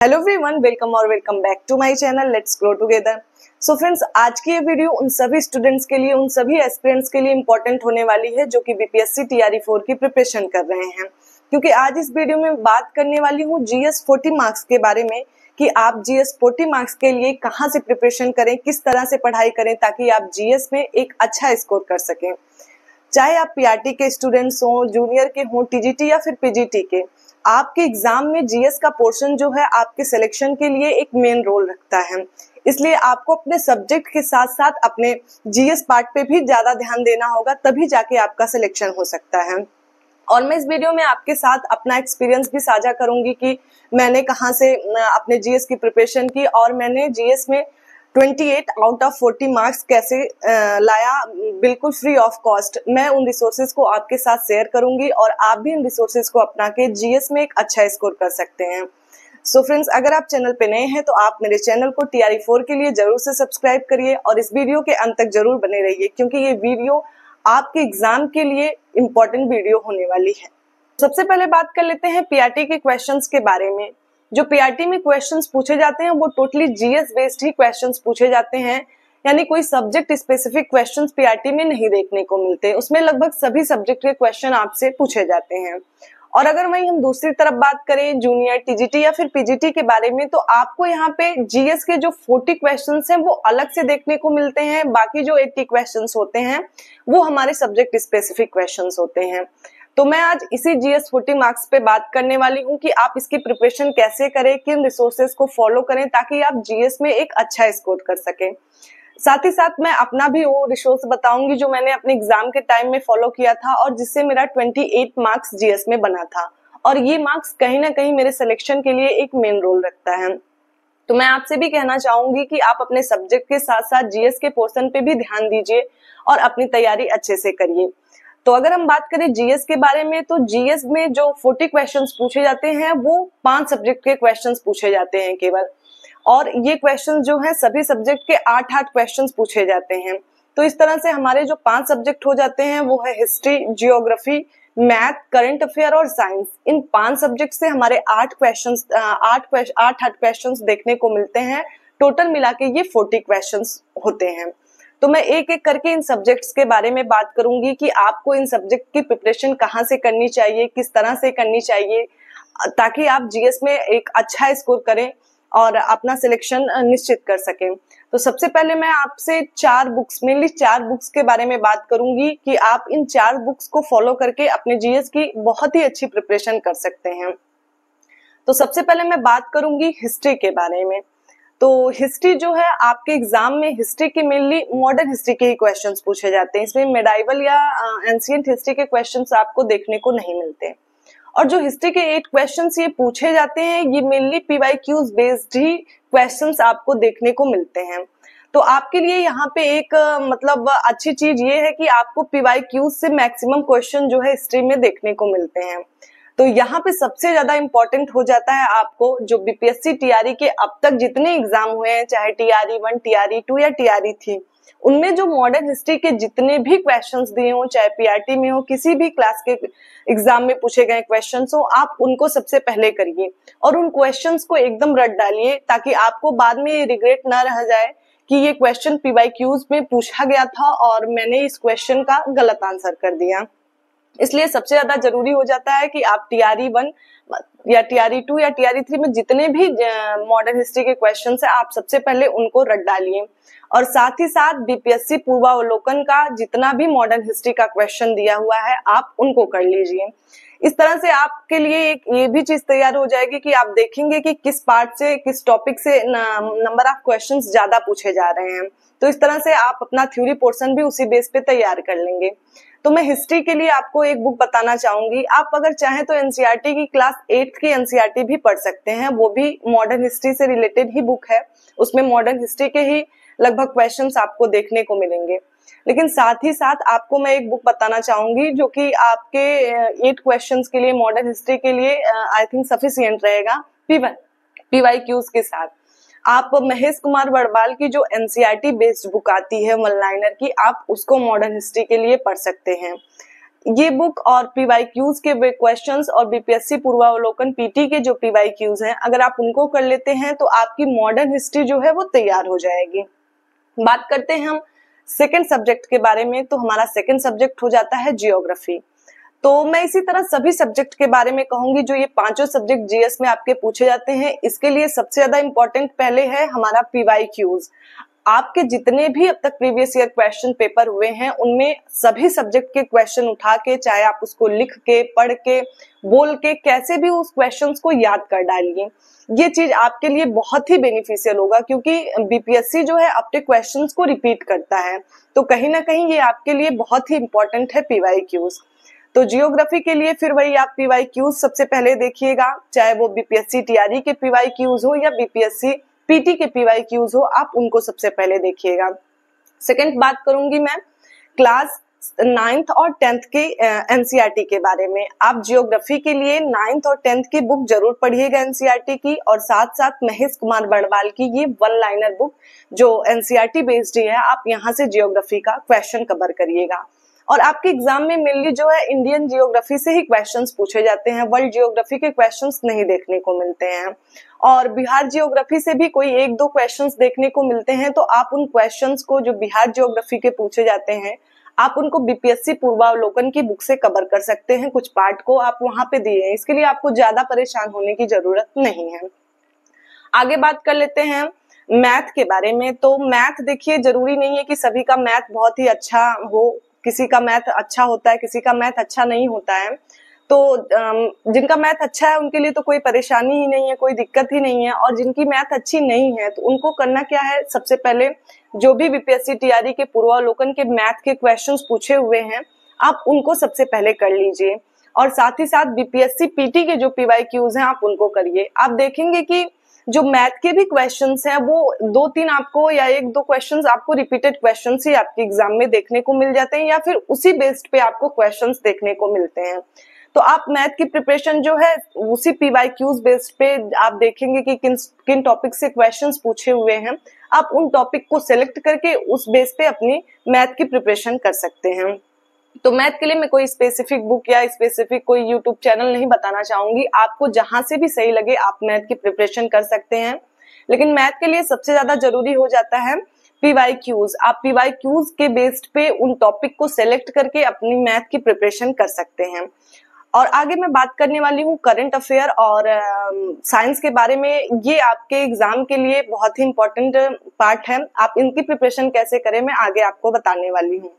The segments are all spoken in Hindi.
हेलो एवरीवन, वेलकम और welcome back to my channel let's grow together. So friends, आज की ये वीडियो उन सभी स्टूडेंट्स के लिए, उन सभी एस्पिरेंट्स के लिए इंपॉर्टेंट होने वाली है जो कि बीपीएससी टीआरई 4 की प्रिपरेशन कर रहे हैं, क्योंकि आज इस वीडियो में बात करने वाली हूँ जीएस 40 मार्क्स के बारे में कि आप जीएस 40 मार्क्स के लिए कहाँ से प्रिपरेशन करें, किस तरह से पढ़ाई करें ताकि आप जीएस में एक अच्छा स्कोर कर सकें। चाहे आप पीआरटी के स्टूडेंट्स हों, जूनियर के हों, टीजीटी या फिर पीजीटी के, आपके एग्जाम में जीएस का पोर्शन जो है आपके सिलेक्शन के लिए एक मेन रोल रखता है। इसलिए आपको अपने सब्जेक्ट के साथ साथ अपने जीएस पार्ट पे भी ज्यादा ध्यान देना होगा, तभी जाके आपका सिलेक्शन हो सकता है। और मैं इस वीडियो में आपके साथ अपना एक्सपीरियंस भी साझा करूंगी कि मैंने कहाँ से अपने जीएस की प्रिपरेशन की और मैंने जीएस में 28 आउट ऑफ 40 मार्क्स कैसे लाया बिल्कुल फ्री ऑफ कॉस्ट। मैं उन रिसोर्सेज को आपके साथ शेयर करूंगी और आप भी इन रिसोर्सेज को अपना के जीएस में एक अच्छा स्कोर कर सकते हैं। सो फ्रेंड्स, अगर आप चैनल पे नए हैं तो आप मेरे चैनल को टीआरई 4 के लिए जरूर से सब्सक्राइब करिए और इस वीडियो के अंत तक जरूर बने रहिए, क्योंकि ये वीडियो आपके एग्जाम के लिए इम्पोर्टेंट वीडियो होने वाली है। सबसे पहले बात कर लेते हैं पीआरटी के क्वेश्चंस के बारे में। जो पीआरटी में क्वेश्चंस पूछे जाते हैं वो टोटली जीएस बेस्ड ही क्वेश्चंस पूछे जाते हैं, यानी कोई सब्जेक्ट स्पेसिफिक क्वेश्चंस पीआरटी में नहीं देखने को मिलते। उसमें लगभग सभी सब्जेक्ट के क्वेश्चन आपसे पूछे जाते हैं। और अगर वहीं हम दूसरी तरफ बात करें जूनियर, टीजीटी या फिर पीजीटी के बारे में, तो आपको यहाँ पे जीएस के जो 40 क्वेश्चंस हैं वो अलग से देखने को मिलते हैं। बाकी जो 80 क्वेश्चंस होते हैं वो हमारे सब्जेक्ट स्पेसिफिक क्वेश्चंस होते हैं। तो मैं आज इसी जीएस 40 मार्क्स पे बात करने वाली हूँ कि आप इसकी प्रिपरेशन कैसे करें, किन रिसोर्सेज को फॉलो करें ताकि आप जीएस में एक अच्छा स्कोर कर सकें। साथ ही साथ मैं अपना भी वो रिसोर्स बताऊंगी जो मैंने अपने एग्जाम के टाइम में फॉलो किया था और जिससे मेरा 28 मार्क्स जीएस में बना था, और ये मार्क्स कहीं ना कहीं मेरे सिलेक्शन के लिए एक मेन रोल रखता है। तो मैं आपसे भी कहना चाहूंगी कि आप अपने सब्जेक्ट के साथ साथ जीएस के पोर्शन पे भी ध्यान दीजिए और अपनी तैयारी अच्छे से करिए। तो अगर हम बात करें जीएस के बारे में, तो जीएस में जो 40 क्वेश्चंस पूछे जाते हैं वो 5 सब्जेक्ट के क्वेश्चंस पूछे जाते हैं केवल, और ये क्वेश्चंस जो है सभी सब्जेक्ट के 8-8 क्वेश्चंस पूछे जाते हैं। तो इस तरह से हमारे जो 5 सब्जेक्ट हो जाते हैं वो है history, geography, math, current affair और साइंस। इन 5 सब्जेक्ट से हमारे 8 क्वेश्चंस देखने को मिलते हैं। टोटल मिला के ये 40 क्वेश्चंस होते हैं। तो मैं एक एक करके इन सब्जेक्ट्स के बारे में बात करूंगी कि आपको इन सब्जेक्ट की प्रिपरेशन कहाँ से करनी चाहिए, किस तरह से करनी चाहिए ताकि आप जीएस में एक अच्छा स्कोर करें और अपना सिलेक्शन निश्चित कर सकें। तो सबसे पहले मैं आपसे 4 बुक्स के बारे में बात करूंगी कि आप इन 4 बुक्स को फॉलो करके अपने जीएस की बहुत ही अच्छी प्रिपरेशन कर सकते हैं। तो सबसे पहले मैं बात करूंगी हिस्ट्री के बारे में। तो हिस्ट्री जो है आपके एग्जाम में हिस्ट्री के मेनली मॉडर्न हिस्ट्री के ही क्वेश्चंस पूछे जाते हैं। इसमें मेडाइवल या एंशिएंट हिस्ट्री के क्वेश्चंस आपको देखने को नहीं मिलते। और जो हिस्ट्री के 8 क्वेश्चंस ये पूछे जाते हैं ये मेनली पीवाईक्यूज बेस्ड ही क्वेश्चंस आपको देखने को मिलते हैं। तो आपके लिए यहाँ पे एक मतलब अच्छी चीज ये है कि आपको पीवाईक्यूज से मैक्सिमम क्वेश्चन जो है हिस्ट्री में देखने को मिलते हैं। तो यहाँ पे सबसे ज्यादा इंपॉर्टेंट हो जाता है आपको जो बीपीएससी टीआरई के अब तक जितने एग्जाम हुए हैं, चाहे टीआरई 1, टीआरई 2 या टीआरई 3, उनमें जो मॉडर्न हिस्ट्री के जितने भी क्वेश्चंस दिए हो, चाहे पीआरटी में हो, किसी भी क्लास के एग्जाम में पूछे गए क्वेश्चंस हो, आप उनको सबसे पहले करिए और उन क्वेश्चंस को एकदम रट डालिए ताकि आपको बाद में रिग्रेट ना रह जाए कि ये क्वेश्चन पीवाईक्यूज में पूछा गया था और मैंने इस क्वेश्चन का गलत आंसर कर दिया। इसलिए सबसे ज्यादा जरूरी हो जाता है कि आप टीआरई 1 या टीआरई 2 या टीआरई 3 में जितने भी मॉडर्न हिस्ट्री के क्वेश्चंस हैं आप सबसे पहले उनको रट डालिए, और साथ ही साथ बीपीएससी पूर्वावलोकन का जितना भी मॉडर्न हिस्ट्री का क्वेश्चन दिया हुआ है आप उनको कर लीजिए। इस तरह से आपके लिए एक ये भी चीज तैयार हो जाएगी कि आप देखेंगे कि किस पार्ट से, किस टॉपिक से नंबर ऑफ क्वेश्चंस ज्यादा पूछे जा रहे हैं। तो इस तरह से आप अपना थ्योरी पोर्शन भी उसी बेस पे तैयार कर लेंगे। तो मैं हिस्ट्री के लिए आपको एक बुक बताना चाहूंगी। आप अगर चाहें तो एनसीईआरटी की क्लास 8 की एनसीईआरटी भी पढ़ सकते हैं, वो भी मॉडर्न हिस्ट्री से रिलेटेड ही बुक है। उसमें मॉडर्न हिस्ट्री के ही लगभग क्वेश्चंस आपको देखने को मिलेंगे। लेकिन साथ ही साथ आपको मैं एक बुक बताना चाहूंगी जो कि आपके 8 क्वेश्चंस के लिए मॉडर्न हिस्ट्री के लिए आई थिंक सफिशिएंट रहेगा पीवाईक्यूज के साथ। आप महेश कुमार वर्बाल की जो एनसीईआरटी बेस्ड बुक आती है 1 लाइनर की, आप उसको मॉडर्न हिस्ट्री के लिए पढ़ सकते हैं। ये बुक और पीवाईक्यूज के क्वेश्चंस और बीपीएससी पूर्वावलोकन पीटी के जो पीवाईक्यूज हैं, अगर आप उनको कर लेते हैं तो आपकी मॉडर्न हिस्ट्री जो है वो तैयार हो जाएगी। बात करते हैं हम सेकंड सब्जेक्ट के बारे में, तो हमारा सेकंड सब्जेक्ट हो जाता है जियोग्राफी। तो मैं इसी तरह सभी सब्जेक्ट के बारे में कहूंगी जो ये पांचों सब्जेक्ट जीएस में आपके पूछे जाते हैं। इसके लिए सबसे ज्यादा इंपॉर्टेंट पहले है हमारा पीवाईक्यूज। आपके जितने भी अब तक प्रीवियस ईयर क्वेश्चन पेपर हुए हैं उनमें सभी सब्जेक्ट के क्वेश्चन उठा के, चाहे आप उसको लिख के, पढ़ के, बोल के, कैसे भी उस क्वेश्चंस को याद कर डालिए। ये चीज आपके लिए बहुत ही बेनिफिशियल होगा, क्योंकि बीपीएससी जो है अपने क्वेश्चंस को रिपीट करता है, तो कहीं ना कहीं ये आपके लिए बहुत ही इंपॉर्टेंट है पीवाईक्यूज। तो जियोग्राफी के लिए फिर वही आप पीवाईक्यूज सबसे पहले देखिएगा, चाहे वो बीपीएससी टीआरई के पीवाईक्यूज हो या बीपीएससी पीटी के पीवाईक्यूज हो, आप उनको सबसे पहले देखिएगा। सेकंड बात करूंगी मैं क्लास 9th और 10th के एनसीईआरटी के बारे में। आप जियोग्राफी के लिए 9th और 10th की बुक जरूर पढ़िएगा एनसीईआरटी की, और साथ साथ महेश कुमार बड़वाल की ये वन लाइनर बुक जो एनसीईआरटी बेस्ड है, आप यहाँ से जियोग्राफी का क्वेश्चन कवर करिएगा। और आपके एग्जाम में मेनली जो है इंडियन जियोग्राफी से ही क्वेश्चंस पूछे जाते हैं, वर्ल्ड जियोग्राफी के क्वेश्चंस नहीं देखने को मिलते हैं। और बिहार जियोग्राफी से भी कोई एक दो क्वेश्चंस देखने को मिलते हैं, तो आप उन क्वेश्चंस को जो बिहार जियोग्राफी के पूछे जाते हैं, आप उनको बीपीएससी पूर्वावलोकन की बुक से कवर कर सकते हैं। कुछ पार्ट को आप वहां पे दिए हैं, इसके लिए आपको ज्यादा परेशान होने की जरूरत नहीं है। आगे बात कर लेते हैं मैथ के बारे में। तो मैथ देखिए, जरूरी नहीं है कि सभी का मैथ बहुत ही अच्छा हो, किसी का मैथ अच्छा होता है, किसी का मैथ अच्छा नहीं होता है। तो जिनका मैथ अच्छा है उनके लिए तो कोई परेशानी ही नहीं है, कोई दिक्कत ही नहीं है। और जिनकी मैथ अच्छी नहीं है तो उनको करना क्या है, सबसे पहले जो भी बीपीएससी टीआरई के पूर्वावलोकन के मैथ के क्वेश्चंस पूछे हुए हैं, आप उनको सबसे पहले कर लीजिए। और साथ ही साथ बीपीएससी पीटी के जो पीवाईक्यूज हैं, आप उनको करिए। आप देखेंगे कि जो मैथ के भी क्वेश्चंस हैं वो 2-3 आपको या 1-2 क्वेश्चंस आपको रिपीटेड क्वेश्चंस ही आपके एग्जाम में देखने को मिल जाते हैं, या फिर उसी बेस्ड पे आपको क्वेश्चंस देखने को मिलते हैं। तो आप मैथ की प्रिपरेशन जो है उसी पीवाईक्यूज बेस्ड पे आप देखेंगे कि किन टॉपिक से क्वेश्चंस पूछे हुए हैं, आप उन टॉपिक को सिलेक्ट करके उस बेस पे अपनी मैथ की प्रिपरेशन कर सकते हैं। तो मैथ के लिए मैं कोई स्पेसिफिक बुक या स्पेसिफिक कोई यूट्यूब चैनल नहीं बताना चाहूंगी, आपको जहां से भी सही लगे आप मैथ की प्रिपरेशन कर सकते हैं। लेकिन मैथ के लिए सबसे ज्यादा जरूरी हो जाता है पीवाईक्यूज। आप पीवाईक्यूज के बेस्ड पे उन टॉपिक को सिलेक्ट करके अपनी मैथ की प्रिपरेशन कर सकते हैं। और आगे मैं बात करने वाली हूँ करंट अफेयर और साइंस के बारे में। ये आपके एग्जाम के लिए बहुत ही इंपॉर्टेंट पार्ट है। आप इनकी प्रिपरेशन कैसे करें मैं आगे आपको बताने वाली हूँ।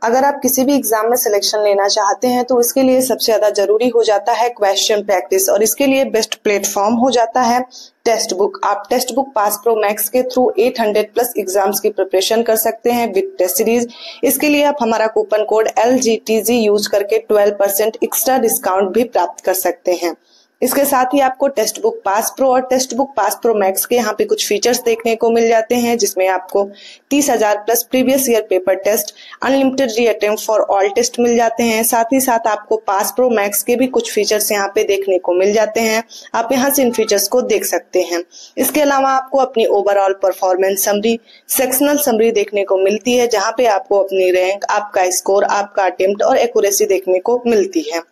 अगर आप किसी भी एग्जाम में सिलेक्शन लेना चाहते हैं तो इसके लिए सबसे ज्यादा जरूरी हो जाता है क्वेश्चन प्रैक्टिस, और इसके लिए बेस्ट प्लेटफॉर्म हो जाता है टेक्स्ट बुक। आप text book pass pro max के थ्रू 800+ एग्जाम्स की प्रिपरेशन कर सकते हैं विद टेस्ट सीरीज। इसके लिए आप हमारा कूपन कोड LGTG यूज करके 12% एक्स्ट्रा डिस्काउंट भी प्राप्त कर सकते हैं। इसके साथ ही आपको टेक्स्ट बुक पास प्रो और text book pass pro max के यहाँ पे कुछ फीचर्स देखने को मिल जाते हैं, जिसमें आपको 30,000+ previous year paper test, unlimited reattempt for all test मिल जाते हैं। साथ ही साथ आपको पास प्रो मैक्स के भी कुछ फीचर्स यहाँ पे देखने को मिल जाते हैं, आप यहाँ से इन फीचर्स को देख सकते हैं। इसके अलावा आपको अपनी overall performance summary, sectional summary देखने को मिलती है, जहाँ पे आपको अपनी रैंक, आपका स्कोर, आपका अटेम्प्ट और एक्यूरेसी देखने को मिलती है।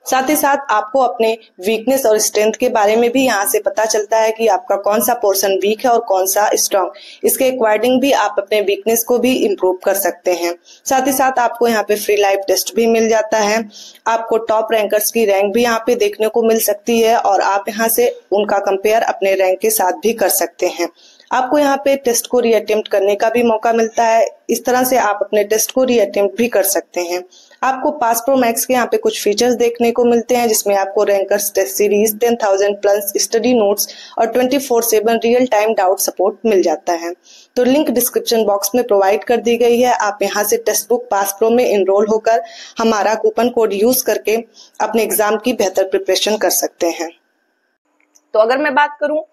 साथ ही साथ आपको अपने वीकनेस और स्ट्रेंथ के बारे में भी यहाँ से पता चलता है कि आपका कौन सा पोर्शन वीक है और कौन सा स्ट्रांग। इसके अकॉर्डिंग भी आप अपने वीकनेस को भी इम्प्रूव कर सकते हैं। साथ ही साथ आपको यहाँ पे फ्री लाइव टेस्ट भी मिल जाता है। आपको टॉप रैंकर्स की रैंक भी यहाँ पे देखने को मिल सकती है, और आप यहाँ से उनका कंपेयर अपने रैंक के साथ भी कर सकते हैं। आपको यहाँ पे टेस्ट को रीअटेम्प्ट करने का भी मौका मिलता है। इस तरह से आप अपने टेस्ट को रीअटेम्प्ट भी कर सकते हैं। आपको पास प्रो मैक्स के यहाँ पे कुछ फीचर्स देखने को मिलते हैं, जिसमें आपको rankers test series, 10,000+ study notes और 24/7 रियल टाइम डाउट सपोर्ट मिल जाता है। तो लिंक डिस्क्रिप्शन बॉक्स में प्रोवाइड कर दी गई है। आप यहाँ से टेक्स्ट बुक पास प्रो में एनरोल होकर हमारा कूपन कोड यूज करके अपने एग्जाम की बेहतर प्रिपरेशन कर सकते हैं। तो अगर मैं बात करूं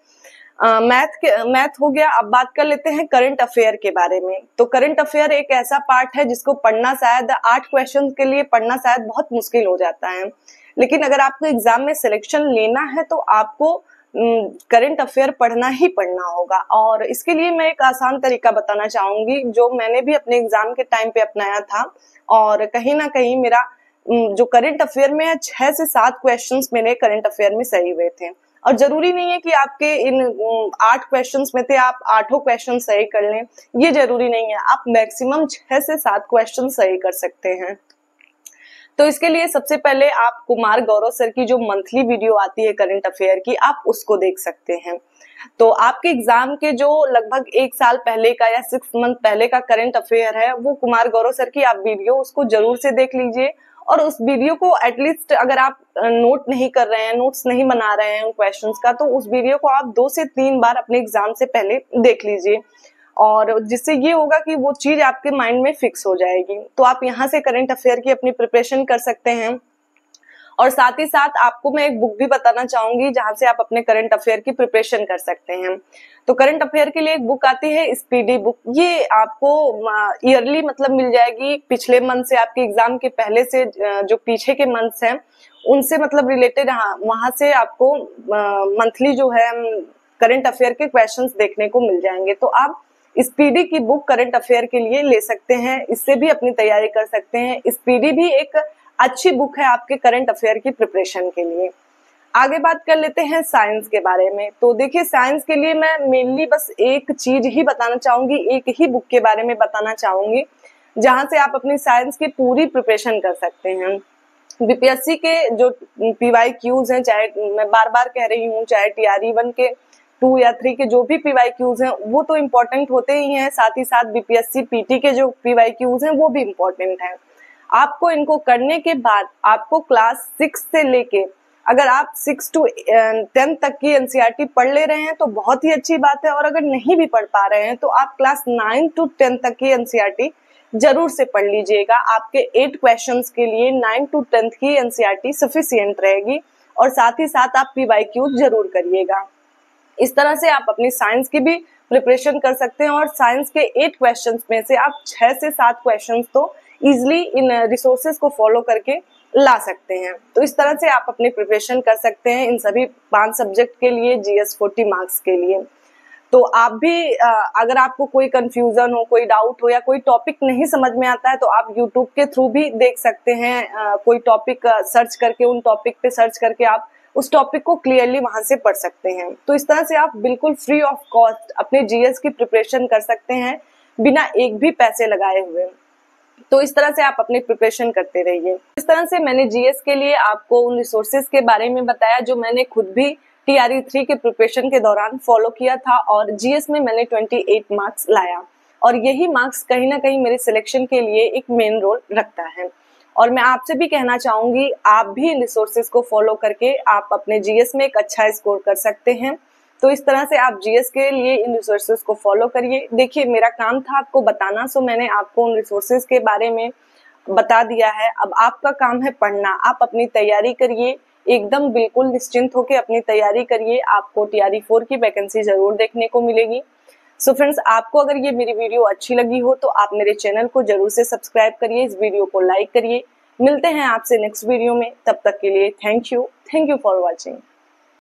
मैथ हो गया, अब बात कर लेते हैं करंट अफेयर के बारे में। तो करंट अफेयर एक ऐसा पार्ट है जिसको पढ़ना शायद 8 क्वेश्चन के लिए पढ़ना शायद बहुत मुश्किल हो जाता है, लेकिन अगर आपको एग्जाम में सिलेक्शन लेना है तो आपको करंट अफेयर पढ़ना ही पढ़ना होगा। और इसके लिए मैं एक आसान तरीका बताना चाहूंगी जो मैंने भी अपने एग्जाम के टाइम पे अपनाया था, और कहीं ना कहीं मेरा जो करंट अफेयर में 6 से 7 क्वेश्चंस मेरे करंट अफेयर में सही हुए थे। और जरूरी नहीं है कि आपके इन 8 क्वेश्चंस में थे आप 8 क्वेश्चन सही कर लें, ये जरूरी नहीं है। आप मैक्सिमम 6 से 7 क्वेश्चन सही कर सकते हैं। तो इसके लिए सबसे पहले आप कुमार गौरव सर की जो मंथली वीडियो आती है करंट अफेयर की, आप उसको देख सकते हैं। तो आपके एग्जाम के जो लगभग 1 साल पहले का या 6 मंथ पहले का करंट अफेयर है, वो कुमार गौरव सर की आप वीडियो उसको जरूर से देख लीजिए। और उस वीडियो को एटलीस्ट अगर आप नोट नहीं कर रहे हैं, नोट्स नहीं बना रहे हैं उन क्वेश्चंस का, तो उस वीडियो को आप 2 से 3 बार अपने एग्जाम से पहले देख लीजिए, और जिससे ये होगा कि वो चीज आपके माइंड में फिक्स हो जाएगी। तो आप यहाँ से करंट अफेयर की अपनी प्रिपरेशन कर सकते हैं। और साथ ही साथ आपको मैं एक बुक भी बताना चाहूंगी जहां से आप अपने करंट अफेयर की प्रिपरेशन कर सकते हैं। तो करंट अफेयर के लिए एक बुक आती है स्पीडी बुक, ये आपको ईयरली मतलब मिल जाएगी। पिछले मंथ से आपके एग्जाम के पहले से जो पीछे के मंथ्स हैं उनसे मतलब रिलेटेड वहां से आपको मंथली जो है करंट अफेयर के क्वेश्चंस देखने को मिल जाएंगे। तो आप स्पीडी की बुक करंट अफेयर के लिए ले सकते हैं, इससे भी अपनी तैयारी कर सकते हैं। स्पीडी भी एक अच्छी बुक है आपके करंट अफेयर की प्रिपरेशन के लिए। आगे बात कर लेते हैं साइंस के बारे में। तो देखिए साइंस के लिए मैं मेनली बस एक चीज ही बताना चाहूंगी, एक ही बुक के बारे में बताना चाहूंगी जहां से आप अपनी साइंस की पूरी प्रिपरेशन कर सकते हैं। बीपीएससी के जो पीवाईक्यूज हैं, चाहे मैं बार बार कह रही हूँ, चाहे टीआरई 1 के 2 या 3 के जो भी पीवाईक्यूज हैं वो तो इम्पोर्टेंट होते ही हैं, साथ ही साथ बीपीएससी पीटी के जो पीवाईक्यूज हैं वो भी इम्पोर्टेंट हैं। आपको इनको करने के बाद आपको क्लास 6 से लेके अगर आप 6 to 10 तक की एनसीईआरटी पढ़ ले रहे हैं तो बहुत ही अच्छी बात है, और अगर नहीं भी पढ़ पा रहे हैं तो आप क्लास 9 to 10 तक की एनसीईआरटी जरूर से पढ़ लीजिएगा। आपके 8 क्वेश्चंस के लिए 9 to 10 की एनसीईआरटी सफिशिएंट रहेगी, और साथ ही साथ आप पीवाईक्यू जरूर करिएगा। इस तरह से आप अपनी साइंस की भी प्रिपरेशन कर सकते हैं, और साइंस के 8 क्वेश्चंस में से आप 6 से 7 क्वेश्चंस तो इजिली इन रिसोर्सेज को फॉलो करके ला सकते हैं। तो इस तरह से आप अपनी प्रिपरेशन कर सकते हैं इन सभी 5 सब्जेक्ट के लिए, जीएस 40 मार्क्स के लिए। तो आप भी अगर आपको कोई कंफ्यूजन हो, कोई डाउट हो या कोई टॉपिक नहीं समझ में आता है तो आप यूट्यूब के थ्रू भी देख सकते हैं। कोई टॉपिक सर्च करके, उन टॉपिक पे सर्च करके आप उस टॉपिक को क्लियरली वहां से पढ़ सकते हैं। तो इस तरह से आप बिल्कुल फ्री ऑफ कॉस्ट अपने जीएस की प्रिपरेशन कर सकते हैं बिना एक भी पैसे लगाए हुए। तो इस तरह से आप अपनी प्रिपरेशन करते रहिए। इस तरह से मैंने जीएस के लिए आपको उन रिसोर्सेज के बारे में बताया जो मैंने खुद भी टीआरई 3 के प्रिपरेशन के दौरान फॉलो किया था, और जीएस में मैंने 28 मार्क्स लाया, और यही मार्क्स कहीं ना कहीं मेरे सिलेक्शन के लिए एक मेन रोल रखता है। और मैं आपसे भी कहना चाहूंगी आप भी इन रिसोर्सेज को फॉलो करके आप अपने जीएस में एक अच्छा स्कोर कर सकते हैं। तो इस तरह से आप जीएस के लिए इन रिसोर्सेज को फॉलो करिए। देखिए मेरा काम था आपको बताना, सो मैंने आपको उन रिसोर्सेज के बारे में बता दिया है। अब आपका काम है पढ़ना। आप अपनी तैयारी करिए, एकदम बिल्कुल निश्चिंत होकर अपनी तैयारी करिए। आपको टीआरई 4 की वैकेंसी जरूर देखने को मिलेगी। सो फ्रेंड्स, आपको अगर ये मेरी वीडियो अच्छी लगी हो तो आप मेरे चैनल को जरूर से सब्सक्राइब करिए, इस वीडियो को लाइक करिए। मिलते हैं आपसे नेक्स्ट वीडियो में, तब तक के लिए थैंक यू फॉर वॉचिंग।